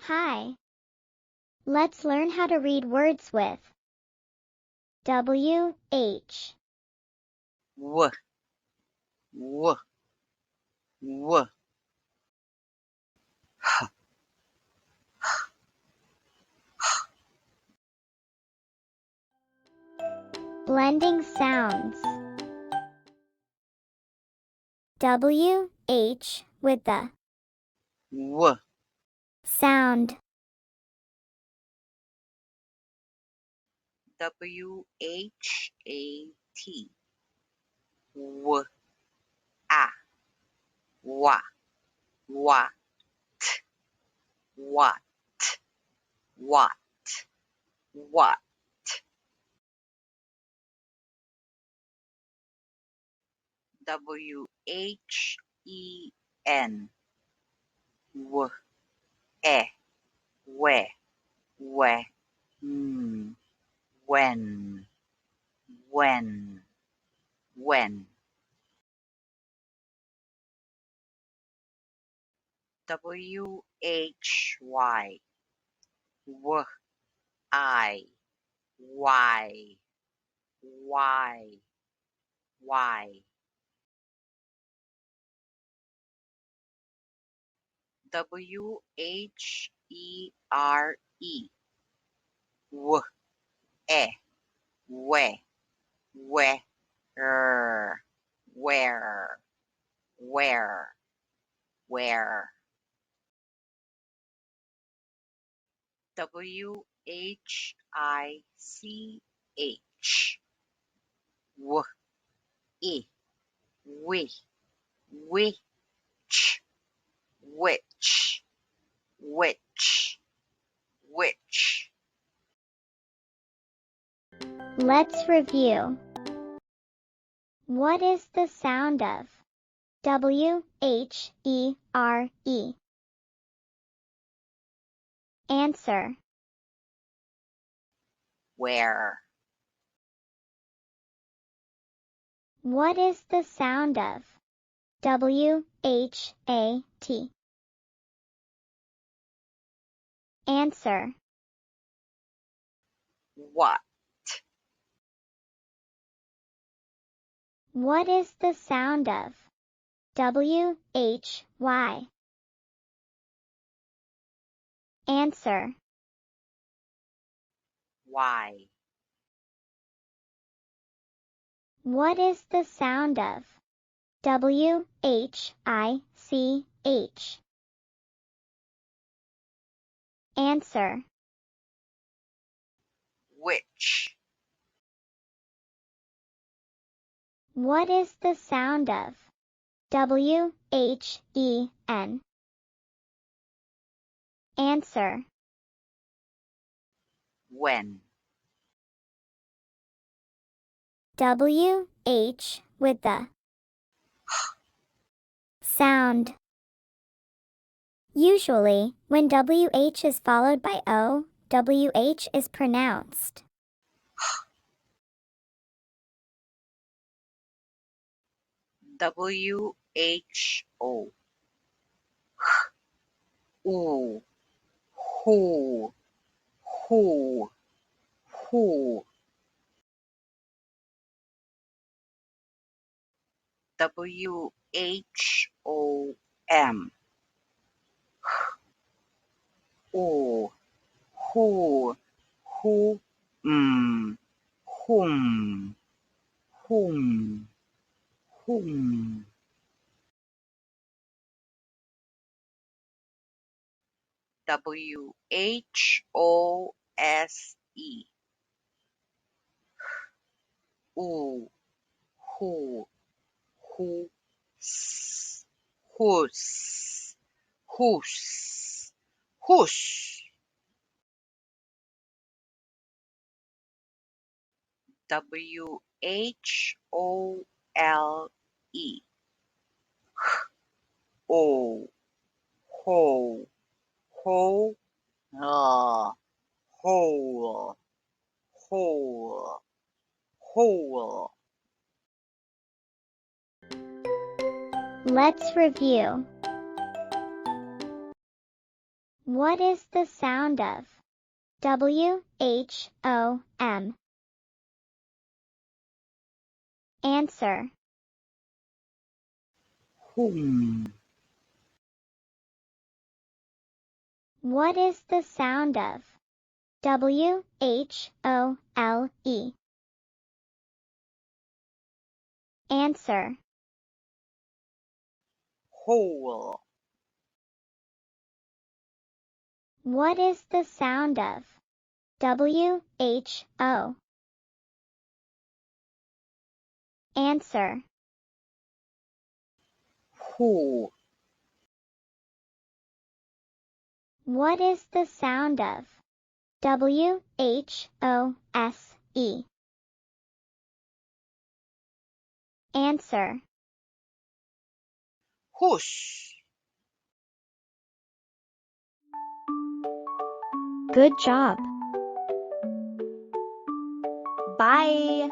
Hi. Let's learn how to read words with W, H. W, W, W. Blending sounds. W, H with the W, sound. W, H, A, T. W, A, wa, wa, t, wat, wat, wat. W, H, E, N. W, E, we, we, when, when. W, H, Y. W, I, Y, Y, Y. W, H, E, R, E. W, E, we, where, where. W, H, I, C, H. W, E, we, which, which, which, which. Let's review. What is the sound of W, H, E, R, E? Answer. Where. What is the sound of W, H, A, T? Answer. What. What is the sound of W, H, Y? Answer. Why. What is the sound of W, H, I, C, H? Answer. Which. What is the sound of W, H, E, N? Answer. When. W, H with the sound. Usually, when WH is followed by O, WH is pronounced. W, H, O. Ooh. Who. Who. Who. W, H, O, M. Ooh. Who. Who. Whom. Whom. Whom. W, H, O, S, E. Ooh. Who. Who. Whose. Whose. Whose. W, H, O, L, E. O. Ho. Ho. Whole. Whole. Whole. Let's review. What is the sound of WHOM? Answer. Whom. What is the sound of WHOLE? Answer. Whole. What is the sound of WHO? Answer. Who. What is the sound of WHOSE? Answer. Whoosh. Good job. Bye.